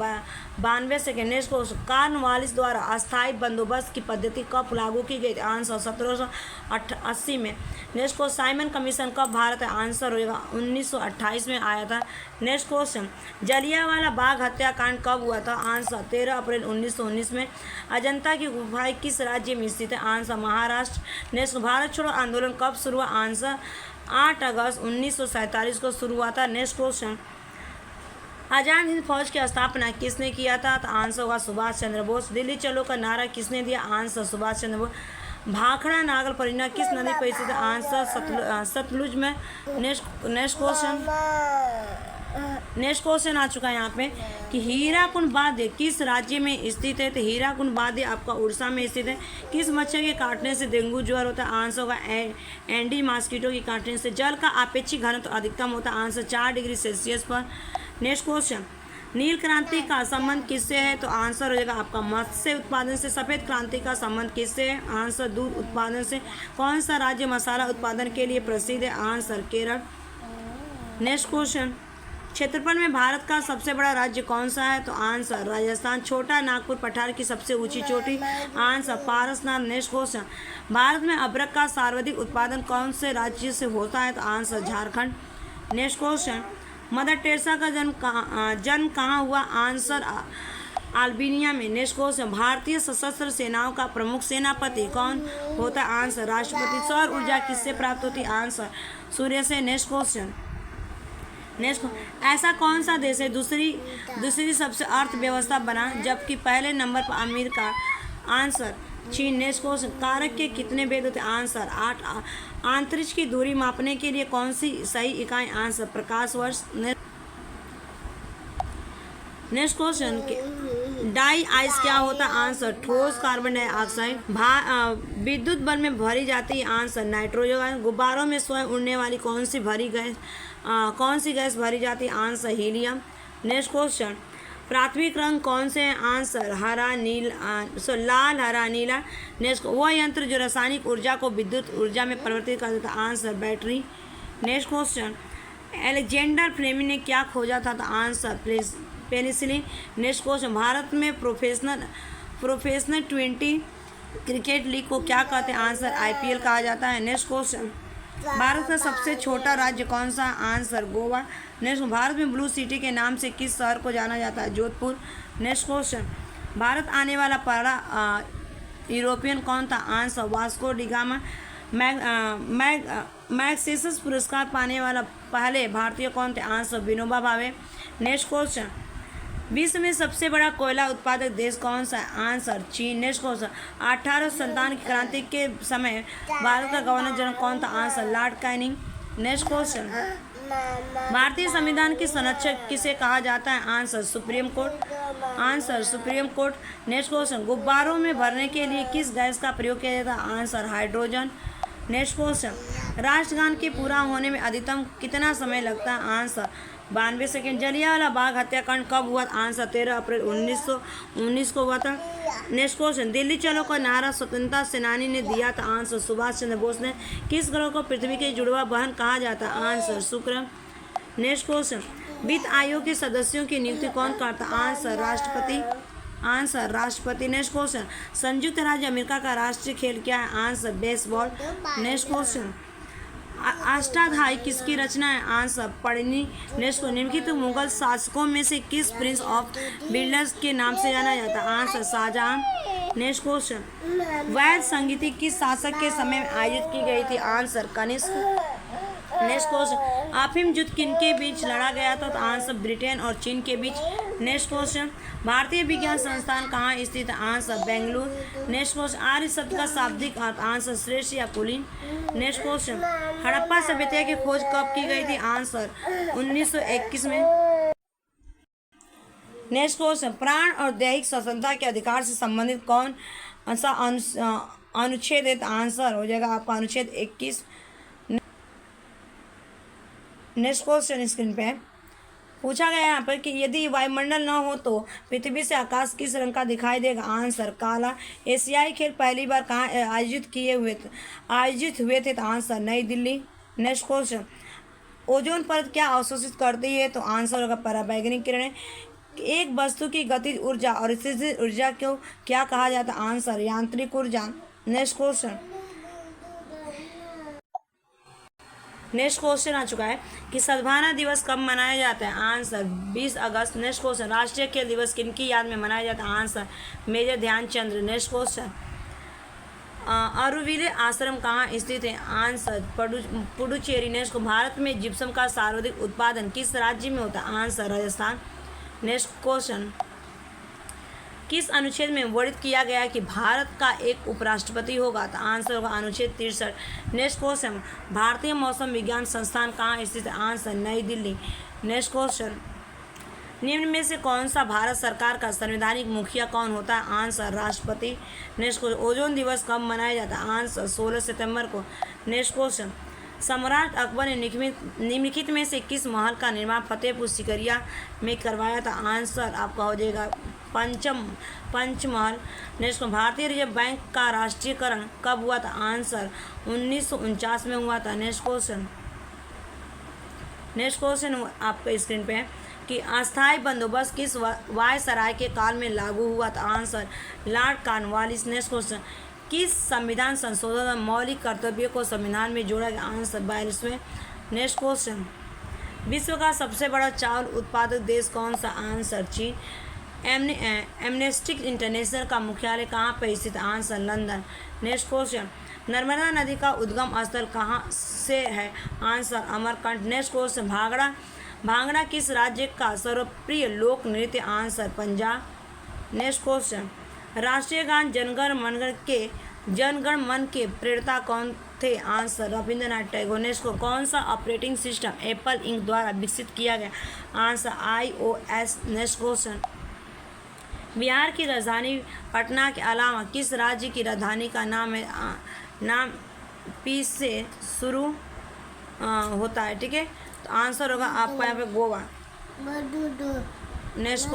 92 second. Next question, Cornwallis द्वारा अस्थायी बंदोबस्त की पद्धति कब लागू की गई थी? आंसर 1780 में। नेक्स्ट क्वेश्चन, साइमन कमीशन कब भारत है? आंसर होगा 1928 में आया था। नेक्स्ट क्वेश्चन, जलियांवाला बाग हत्याकांड कब हुआ था? आंसर 13 अप्रैल 1919 में। अजंता की गुफाएं किस राज्य में स्थित है? आंसर महाराष्ट्र। नेक्स्ट, भारत छोड़ो आंदोलन कब शुरू हुआ? आंसर 8 अगस्त 1947 को शुरू हुआ था। नेक्स्ट क्वेश्चन, आज़ाद हिंद फौज की स्थापना किसने किया था? तो आंसर होगा सुभाष चंद्र बोस। दिल्ली चलो का नारा किसने दिया? आंसर सुभाष चंद्र बोस। भाखड़ा नागल परियोजना किस नदी पर स्थित है? आंसर सतलुज में। नेक्स्ट क्वेश्चन आ चुका है यहाँ पे कि हीराकुंड वाद्य किस राज्य में स्थित है? तो हीराकुंड वाद्य आपका उड़ीसा में स्थित है। किस मच्छर के काटने से डेंगू ज्वर होता है? आंसर होगा एंडी मॉस्किटो के काटने से। जल का अपेक्षित घनत्व अधिकतम होता है? आंसर 4 डिग्री सेल्सियस पर। नेक्स्ट क्वेश्चन, नील क्रांति का संबंध किससे है? तो आंसर हो जाएगा आपका मत्स्य उत्पादन से। सफ़ेद क्रांति का संबंध किससे है? आंसर दूध उत्पादन से। कौन सा राज्य मसाला उत्पादन के लिए प्रसिद्ध है? आंसर केरल। नेक्स्ट क्वेश्चन, क्षेत्रफल में भारत का सबसे बड़ा राज्य कौन सा है? तो आंसर राजस्थान। छोटा नागपुर पठार की सबसे ऊंची चोटी? Answer Parasnath. Next question, Bharat में अदरक का सर्वाधिक उत्पादन कौन से राज्य से होता है? तो answer Jharkhand. Next question, mother Teresa का जन्म कहाँ हुआ? आंसर अल्बानिया में। नेक्स्ट क्वेश्चन, भारतीय सशस्त्र सेनाओं का प्रमुख सेनापति कौन होता है? आंसर राष्ट्रपति। सौर ऊर्जा किससे प्राप्त होती है? आंसर सूर्य से। नेक्स्ट क्वेश्चन, ऐसा कौन सा देश है दूसरी सबसे अर्थव्यवस्था बना जबकि पहले नंबर पर अमेरिका? आंसर चीन। नेक्स्ट क्वेश्चन, कारक के कितने भेद होते हैं? आंसर 8। अंतरिक्ष की दूरी मापने के लिए कौन सी सही इकाई? आंसर प्रकाश वर्ष। नेक्स्ट क्वेश्चन, डाई आइस क्या होता है? आंसर ठोस कार्बन डाइऑक्साइड। विद्युत बल्ब में भरी जाती है? Answer nitrogen. गुब्बारों में स्वयं उड़ने वाली कौन सी गैस भरी जाती है? Answer helium. नेक्स्ट क्वेश्चन, प्राथमिक रंग कौन से हैं? आंसर लाल, हरा, नीला। नेक्स्ट, वह यंत्र जो रासायनिक ऊर्जा को विद्युत ऊर्जा में परिवर्तित कर देता है? Answer battery. Next question, Alexander Fleming ने क्या खोजा था? Answer penicillin. Next question, Bharat में प्रोफेशनल 20 क्रिकेट लीग को क्या कहते हैं? आंसर IPL कहा जाता है। नेक्स्ट क्वेश्चन, भारत का सबसे छोटा राज्य कौन सा? आंसर गोवा। नेक्स्ट, भारत में ब्लू सिटी के नाम से किस शहर को जाना जाता है? जोधपुर। नेक्स्ट क्वेश्चन, भारत आने वाला पहला यूरोपियन कौन था? Answer Vasco da Gama. Magsaysay पुरस्कार पाने वाला पहले भारतीय कौन थे? Answer Vinoba Bhave. Next question, विश्व में सबसे बड़ा कोयला उत्पादक देश कौन सा है? आंसर चीन। नेक्स्ट क्वेश्चन, 1857 की क्रांति के समय भारत का गवर्नर जनरल कौन था? Answer Lord Canning. Next question, भारतीय संविधान की संरक्षक किसे कहा जाता है? Answer supreme court. Answer supreme court. Next question, गुब्बारों में भरने के लिए किस गैस का प्रयोग किया जाता है? Answer hydrogen. नेक्स्ट क्वेश्चन, राष्ट्रगान के पूरा होने में अधिकतम कितना समय लगता है? Answer 92 second. जलियांवाला बाग हत्याकांड कब हुआ? आंसर 13 अप्रैल 1919 को हुआ था। नेक्स्ट क्वेश्चन, दिल्ली चलो का नारा स्वतंत्रता सेनानी ने दिया था? आंसर सुभाष चंद्र बोस ने। किस ग्रह को पृथ्वी के जुड़वा बहन कहा जाता है? आंसर शुक्र। नेक्स्ट क्वेश्चन, वित्त आयोग के सदस्यों की नियुक्ति कौन करता? आंसर राष्ट्रपति। आंसर राष्ट्रपति। नेक्स्ट क्वेश्चन, संयुक्त राज्य अमेरिका का राष्ट्रीय खेल क्या है? Answer baseball. Next question, Ashtadhyayi किसकी रचना है? आंसर पढ़नी। नेक्स्ट को, निम्नलिखित मुगल शासकों में से किस प्रिंस ऑफ बिल्डर्स के नाम से जाना जाता है? आंसर शाहजहां। नेक्स्ट क्वेश्चन, वैद्य संगीति किस शासक के समय में आयोजित की गई थी? आंसर कनिष्क। नेक्स्ट क्वेश्चन, अफीम युद्ध किनके बीच लड़ा गया था? तो आंसर ब्रिटेन और चीन के बीच। नेक्स्ट क्वेश्चन, भारतीय विज्ञान संस्थान कहाँ स्थित है? आंसर बेंगलुरु। नेक्स्ट क्वेश्चन, आर्य शब्द का शाब्दिक अर्थ? आंसर श्रेष्ठ या कुलीन। नेक्स्ट क्वेश्चन, हड़प्पा सभ्यता की खोज कब की गई थी? आंसर 1921 में। नेक्स्ट क्वेश्चन, प्राण और दैहिक स्वतंत्रता के अधिकार से संबंधित कौन सा अनुच्छेद है? आंसर हो जाएगा आपका अनुच्छेद 21। नेक्स्ट क्वेश्चन स्क्रीन पे पूछा गया यहाँ पर कि यदि वायुमंडल न हो तो पृथ्वी से आकाश किस रंग का दिखाई देगा? आंसर काला। एशियाई खेल पहली बार कहाँ आयोजित हुए थे? तो आंसर नई दिल्ली। नेक्स्ट क्वेश्चन, ओजोन परत क्या अवशोषित करती है? तो आंसर होगा पराबैंगनी किरणें। एक वस्तु की गतिज ऊर्जा और स्थितिज ऊर्जा को क्या कहा जाता है? आंसर यांत्रिक ऊर्जा। नेक्स्ट क्वेश्चन आ चुका है कि सद्भावना दिवस कब मनाया जाता है? आंसर 20 अगस्त। नेक्स्ट क्वेश्चन, राष्ट्रीय खेल दिवस किनकी याद में मनाया जाता है? Answer Major Dhyan Chand. Next question, Auroville आश्रम कहाँ स्थित है? आंसर पुडुचेरी। नेक्स्ट को, भारत में जिप्सम का सर्वाधिक उत्पादन किस राज्य में होता है? आंसर राजस्थान। नेक्स्ट क्वेश्चन, किस अनुच्छेद में वर्णित किया गया है कि भारत का एक उपराष्ट्रपति होगा? तो आंसर होगा अनुच्छेद 63। नेक्स्ट क्वेश्चन, भारतीय मौसम विज्ञान संस्थान कहाँ स्थित है? आंसर नई दिल्ली। नेक्स्ट क्वेश्चन, निम्न में से कौन सा भारत सरकार का संवैधानिक मुखिया कौन होता है? आंसर राष्ट्रपति। नेक्स्ट क्वेश्चन, ओजोन दिवस कब मनाया जाता है? आंसर 16 सितंबर को। नेक्स्ट क्वेश्चन, सम्राट अकबर ने निम्नलिखित में से किस महल का निर्माण फतेहपुर सीकरिया में करवाया था? आंसर आपका हो जाएगा पंचमहल। नेक्स्ट, भारतीय रिजर्व बैंक का राष्ट्रीयकरण कब हुआ था? आंसर 1949 में हुआ था। नेक्स्ट क्वेश्चन आपका स्क्रीन पे है कि अस्थायी बंदोबस्त किस वायसराय के काल में लागू हुआ था? Answer Lord Cornwallis. Next question, किस संविधान संशोधन में मौलिक कर्तव्यों को संविधान में जोड़ा गया? आंसर 42वें। नेक्स्ट क्वेश्चन, विश्व का सबसे बड़ा चावल उत्पादक देश कौन सा? आंसर चीन। एमनेस्टी इंटरनेशनल का मुख्यालय कहाँ पर स्थित? Answer London. Next question, Narmada नदी का उद्गम स्थल कहाँ से है? Answer Amarkantak. Next question, bhangra किस राज्य का सर्वप्रिय लोक नृत्य? आंसर पंजाब। नेक्स्ट क्वेश्चन, राष्ट्रीय गान जनगण मन के प्रेरता कौन थे? आंसर रविंद्रनाथ टैगोर। नेक्स्ट को, कौन सा ऑपरेटिंग सिस्टम एप्पल इंक द्वारा विकसित किया गया? Answer iOS। Next question, Bihar की राजधानी पटना के अलावा किस राज्य की राजधानी का नाम पी से शुरू होता है? ठीक है, तो आंसर होगा आपका यहाँ पे गोवा। नेक्स्ट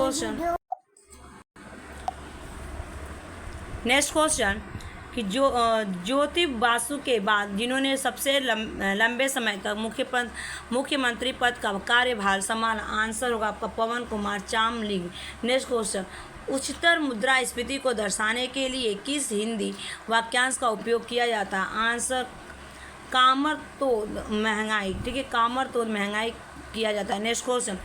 क्वेश्चन कि ज्योति बासु के बाद जिन्होंने सबसे लंबे समय तक मुख्यमंत्री पद का कार्यभार संभाला? आंसर होगा आपका पवन कुमार चामलिंग। नेक्स्ट क्वेश्चन, उच्चतर मुद्रास्फीति को दर्शाने के लिए किस हिंदी वाक्यांश का उपयोग किया जाता है? आंसर कामर तोड़ महंगाई। ठीक है, कामर तोड़ महंगाई किया जाता है। नेक्स्ट क्वेश्चन,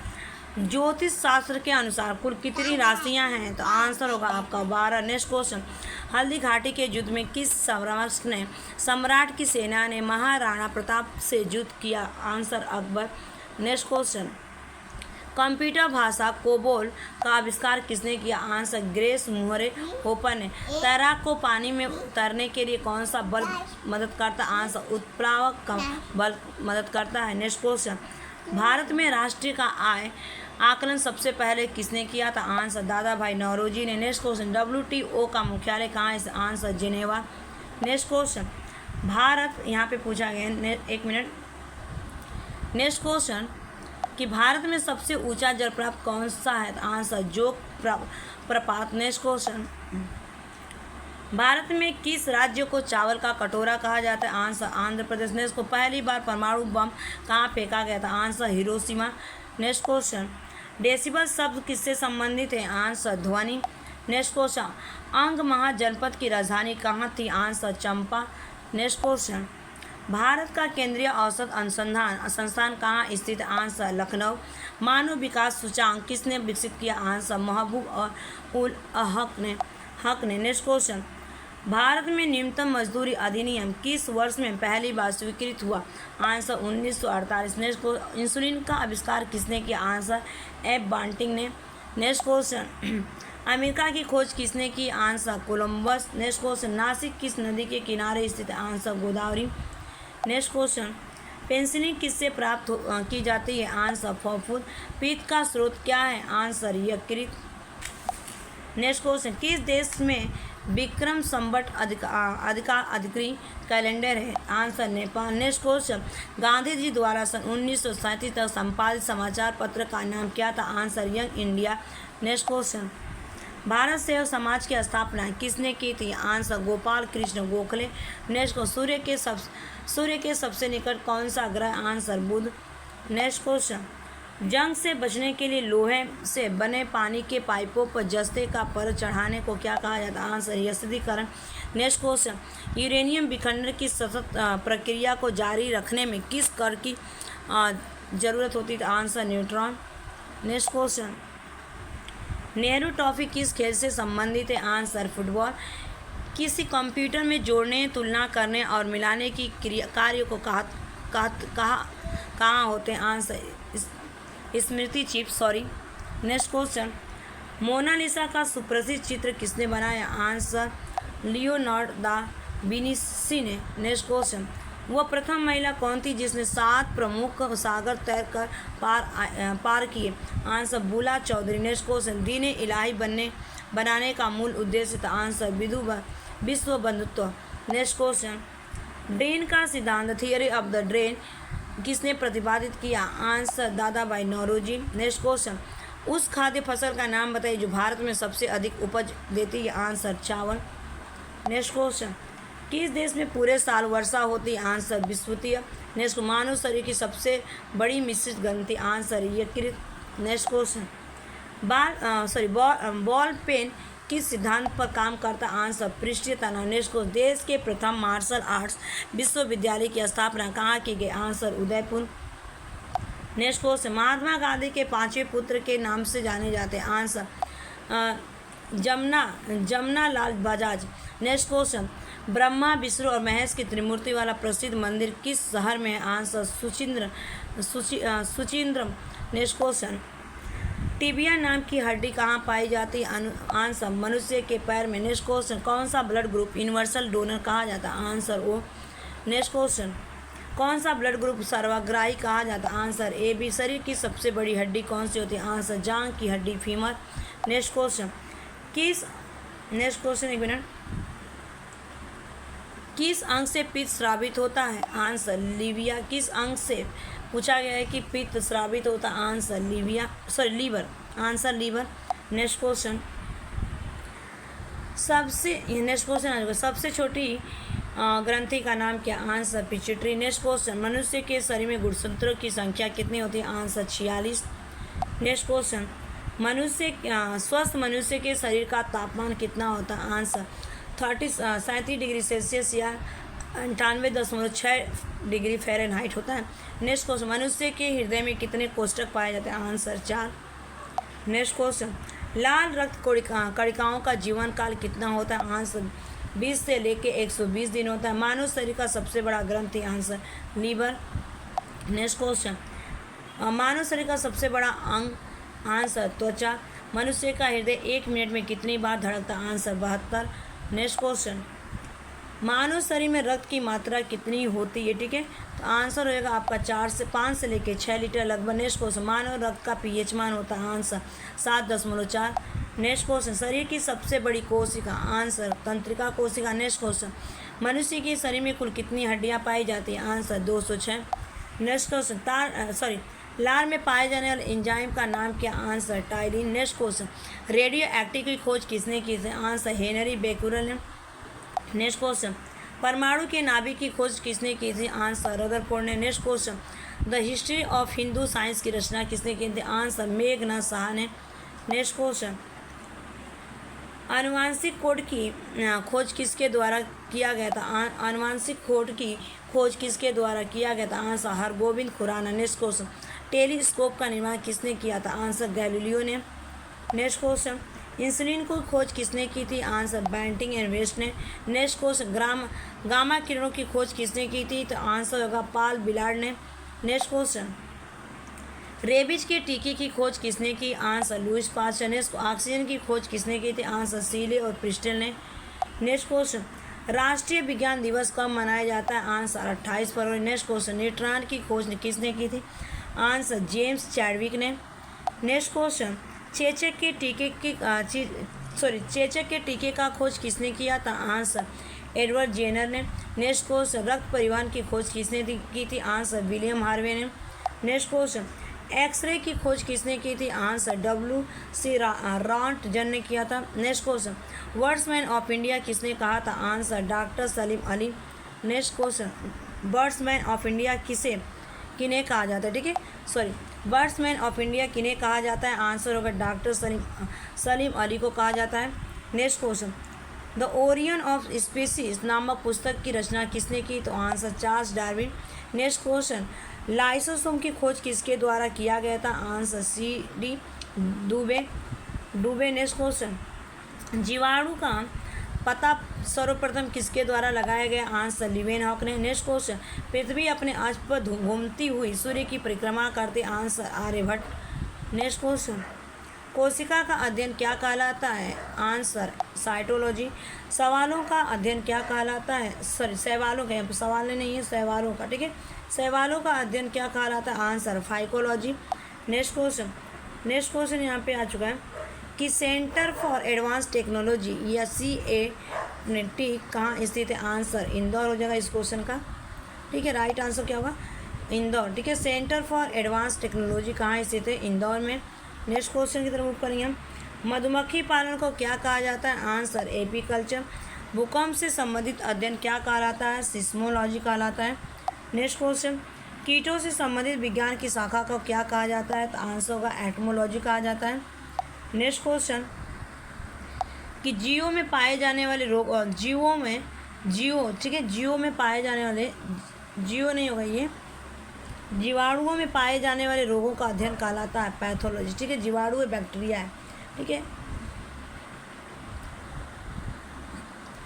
ज्योतिष शास्त्र के अनुसार कुल कितनी राशियां हैं? तो आंसर होगा आपका 12। नेक्स्ट क्वेश्चन, हल्दी घाटी के युद्ध में किस सम्राट की सेना ने महाराणा प्रताप से युद्ध किया? Answer Akbar. Next question, computer भाषा कोबोल का आविष्कार किसने किया? आंसर ग्रेस मुहरे होपर ने। तैराक को पानी में उतरने के लिए कौन सा बल मदद करता है? आंसर उत्प्लावक का बल मदद करता है। नेक्स्ट क्वेश्चन, भारत में राष्ट्रीय का आय आकलन सबसे पहले किसने किया था? आंसर दादा भाई नौरोजी ने। नेक्स्ट क्वेश्चन, WTO का मुख्यालय कहाँ है? Answer Geneva. Next question, Bharat यहाँ पे पूछा गया, एक मिनट। नेक्स्ट क्वेश्चन कि भारत में सबसे ऊंचा जलप्रपात कौन सा है? आंसर जोग प्रपात। नेक्स्ट क्वेश्चन, भारत में किस राज्य को चावल का कटोरा कहा जाता है? आंसर आंध्र प्रदेश। नेक्स्ट को पहली बार परमाणु बम कहाँ फेंका गया था? Answer Hiroshima. Next question, decibel शब्द किससे संबंधित है? आंसर ध्वनि। नेक्स्ट क्वेश्चन, अंग महाजनपद की राजधानी कहाँ थी? आंसर चंपा। नेक्स्ट क्वेश्चन, भारत का केंद्रीय औसत अनुसंधान संस्थान कहाँ स्थित है? आंसर लखनऊ। मानव विकास सूचांक किसने विकसित किया? आंसर महबूब और उल हक ने। नेक्स्ट क्वेश्चन, भारत में न्यूनतम मजदूरी अधिनियम किस वर्ष में पहली बार स्वीकृत हुआ? आंसर 1948। नेक्स्ट क्वेश्चन, इंसुलिन का आविष्कार किसने किया? आंसर एफ बांटिंग ने। नेक्स्ट क्वेश्चन, अमेरिका की खोज किसने की? Answer Columbus. Next question, Nashik किस नदी के किनारे स्थित है? Answer Godavari. Next question, penicillin किससे प्राप्त की जाती है? आंसर फफूंद। पित्त का स्रोत क्या है? आंसर यकृत। नेक्स्ट क्वेश्चन, किस देश में विक्रम संवत अधिकृत कैलेंडर है? Answer Nepal. Next question, Gandhi ji द्वारा सन 1937 तक संपादित समाचार पत्र का नाम क्या था? Answer young India. Next question, Bharat सेवक समाज की स्थापना किसने की थी? आंसर गोपाल कृष्ण गोखले। नेक्स्ट को सूर्य के सबसे निकट कौन सा ग्रह? आंसर बुध। नेक्स्ट क्वेश्चन, जंग से बचने के लिए लोहे से बने पानी के पाइपों पर जस्ते का परत चढ़ाने को क्या कहा जाता है? आंसर यस्त्रीकरण। नेक्स्ट क्वेश्चन, यूरेनियम विखंडन की सतत प्रक्रिया को जारी रखने में किस कण की जरूरत होती है? Answer neutron. Next question, Nehru trophy किस खेल से संबंधित है? Answer football. किसी कंप्यूटर में जोड़ने, तुलना करने और मिलाने की कार्य को कहाँ होते हैं? आंसर स्मृति chip. Sorry. Next question, Mona Lisa का सुप्रसिद्ध चित्र किसने बनाया? आंसर लियोनार्डो दा विंची ने। नेक्स्ट क्वेश्चन, वह प्रथम महिला कौन थी जिसने 7 प्रमुख सागर तैरकर पार किए? आंसर बुला चौधरी। नेक्स्ट क्वेश्चन, दीन इलाही बनाने का मूल उद्देश्य था? आंसर विश्व बंधुत्व। नेक्स्ट क्वेश्चन, ड्रेन का सिद्धांत थियरी ऑफ द ड्रेन किसने प्रतिपादित किया? आंसर दादा भाई नौरोजी। नेक्स्ट क्वेश्चन, उस खाद्य फसल का नाम बताइए जो भारत में सबसे अधिक उपज देती है? आंसर चावल। नेक्स्ट क्वेश्चन, किस देश में पूरे साल वर्षा होती है? आंसर विषुवतीय। नेक्स्ट, मानव शरीर की सबसे बड़ी मिश्रित ग्रंथि? आंसर यकृत। नेक्स्ट क्वेश्चन, बॉल पेन किस सिद्धांत पर काम करता? आंसर पृष्ठीय तनाव। नेक्स्ट को, देश के प्रथम मार्शल आर्ट्स विश्वविद्यालय की स्थापना कहाँ की गई? Answer Udaipur. Next question, Mahatma Gandhi के 5वें पुत्र के नाम से जाने जाते हैं? आंसर जमना लाल बजाज। नेक्स्ट क्वेश्चन, ब्रह्मा विष्णु और महेश की त्रिमूर्ति वाला प्रसिद्ध मंदिर किस शहर में है? Answer Suchindram. Next question, tibia नाम की हड्डी कहाँ पाई जाती है? आंसर मनुष्य के पैर में। नेक्स्ट क्वेश्चन, कौन सा ब्लड ग्रुप यूनिवर्सल डोनर कहा जाता है? आंसर ओ। नेक्स्ट क्वेश्चन, कौन सा ब्लड ग्रुप सर्वग्राही कहा जाता है? Answer A B. शरीर की सबसे बड़ी हड्डी कौन सी होती है? आंसर जांघ की हड्डी फीमर। नेक्स्ट क्वेश्चन, एक मिनट, किस अंग से पित्त स्रावित होता है? Answer Livia. किस अंग से पूछा गया है कि पित्त स्रावित होता? Answer liver. Answer liver. Next question, सबसे छोटी ग्रंथि का नाम क्या? Answer pituitary. नेक्स्ट क्वेश्चन, मनुष्य के शरीर में गुणसूत्रों की संख्या कितनी होती है? आंसर 46। नेक्स्ट क्वेश्चन, स्वस्थ मनुष्य के शरीर का तापमान कितना होता है? आंसर 37 डिग्री सेल्सियस या 98.6 डिग्री फ़ारेनहाइट होता है। नेक्स्ट क्वेश्चन, मनुष्य के हृदय में कितने कोष्ठक पाए जाते हैं? आंसर 4। नेक्स्ट क्वेश्चन, लाल रक्त कणिकाओं का जीवन काल कितना होता है? आंसर 20 से लेकर 120 दिन होता है। मानव शरीर का सबसे बड़ा ग्रंथि? Answer liver. नेक्स्ट क्वेश्चन, मानव शरीर का सबसे बड़ा अंग? आंसर त्वचा। मनुष्य का हृदय 1 मिनट में कितनी बार धड़कता? आंसर 72। नेक्स्ट क्वेश्चन, मानव शरीर में रक्त की मात्रा कितनी होती है? ठीक है, तो आंसर होएगा आपका 5 से लेकर 6 लीटर लगभग। नेक्स्ट क्वेश्चन, मानव रक्त का पीएच मान होता है? आंसर 7.4। नेक्स्ट क्वेश्चन, शरीर की सबसे बड़ी कोशिका? आंसर तंत्रिका कोशिका। नेक्स्ट क्वेश्चन, मनुष्य के शरीर में कुल कितनी हड्डियां पाई जाती हैं? आंसर 206। नेक्स्ट क्वेश्चन, लार में पाए जाने वाले एंजाइम का नाम क्या? Answer ptyalin. Next question, radio active की खोज किसने की थी? आंसर हेनरी बेक्यूरेल ने। नेक्स्ट क्वेश्चन, परमाणु के नाभिक की खोज किसने की थी? आंसर रदरफोर्ड ने। Next question, the history of Hindu science की रचना किसने की थी? आंसर मेघनाथ साहा ने। नेक्स्ट क्वेश्चन, आनुवांशिक कोड की खोज किसके द्वारा किया गया था? आनुवांशिक कोड की खोज किसके द्वारा किया गया था? Answer Hargobind Khorana. Next question, telescope का निर्माण किसने किया था? आंसर गैलीलियो ने। नेक्स्ट क्वेश्चन, इंसुलिन को खोज किसने की थी? आंसर बेंटिंग एंड वेस्ट ने। नेक्स्ट क्वेश्चन, गामा किरणों की खोज किसने की थी? तो आंसर होगा पाल बिलार्ड ने। नेक्स्ट क्वेश्चन, रेबीज के टीके की खोज किसने की? आंसर लुइस पास्चर ने। ऑक्सीजन की खोज किसने की थी? आंसर सीले और प्रिस्टल ने। नेक्स्ट क्वेश्चन, राष्ट्रीय विज्ञान दिवस कब मनाया जाता है? आंसर 28 फरवरी। नेक्स्ट क्वेश्चन, न्यूट्रॉन की खोज किसने की थी? आंसर जेम्स चैडविक ने। नेक्स्ट क्वेश्चन, चेचक के टीके का खोज किसने किया था? आंसर एडवर्ड जेनर ने। नेक्स्ट क्वेश्चन, रक्त परिवहन की खोज किसने की थी? आंसर विलियम हार्वे ने। नेक्स्ट क्वेश्चन, एक्सरे की खोज किसने की थी? आंसर WC रॉन्टगन ने किया था। Next question, birdman of India किसने कहा था? Answer doctor Salim Ali. Next question, birdman of India किन्हें कहा जाता है? ठीक है, सॉरी, बर्ड्समैन ऑफ इंडिया किन्हें कहा जाता है? आंसर होगा डॉक्टर सलीम अली को कहा जाता है। Next question, the Orion of species नामक पुस्तक की रचना किसने की? तो answer Charles Darwin. Next question, lysosome की खोज किसके द्वारा किया गया था? आंसर CD डुबे। नेक्स्ट क्वेश्चन, जीवाणु का पता सर्वप्रथम किसके द्वारा लगाया गया? आंसर लीवेनहॉक ने। नेक्स्ट क्वेश्चन, पृथ्वी अपने अक्ष पर घूमती हुई सूर्य की परिक्रमा करते? आंसर आर्यभट्ट। नेक्स्ट क्वेश्चन, कोशिका का अध्ययन क्या कहलाता है? Answer cytology. सवालों का अध्ययन क्या कहलाता है? सॉरी, सवालों का, यहाँ पर सवाल नहीं है, सवालों का, ठीक है, सवालों का अध्ययन क्या कहलाता है? Answer phycology. नेक्स्ट क्वेश्चन यहाँ पे आ चुका है कि सेंटर फॉर एडवांस टेक्नोलॉजी या CAT कहाँ स्थित है? आंसर इंदौर हो जाएगा इस क्वेश्चन का। ठीक है, राइट आंसर क्या होगा? इंदौर। ठीक है, सेंटर फॉर एडवांस टेक्नोलॉजी कहाँ स्थित है? इंदौर में। नेक्स्ट क्वेश्चन की तरफ मूव करेंगे हम। मधुमक्खी पालन को क्या कहा जाता है? Answer apiculture. भूकंप से संबंधित अध्ययन क्या कहलाता है? सिस्मोलॉजी कहलाता है। नेक्स्ट क्वेश्चन, कीटों से संबंधित विज्ञान की शाखा को क्या कहा जाता है? तो आंसर होगा एटमोलॉजी कहा जाता है। नेक्स्ट क्वेश्चन, कि जीवों में पाए जाने वाले रोग, ठीक है, जीवों में पाए जाने वाले, जीवो नहीं होगा ये, जीवाणुओं में पाए जाने वाले रोगों का अध्ययन कहलाता है पैथोलॉजी। ठीक है, जीवाणु बैक्टीरिया है। ठीक है,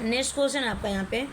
नेक्स्ट क्वेश्चन आपका यहाँ पे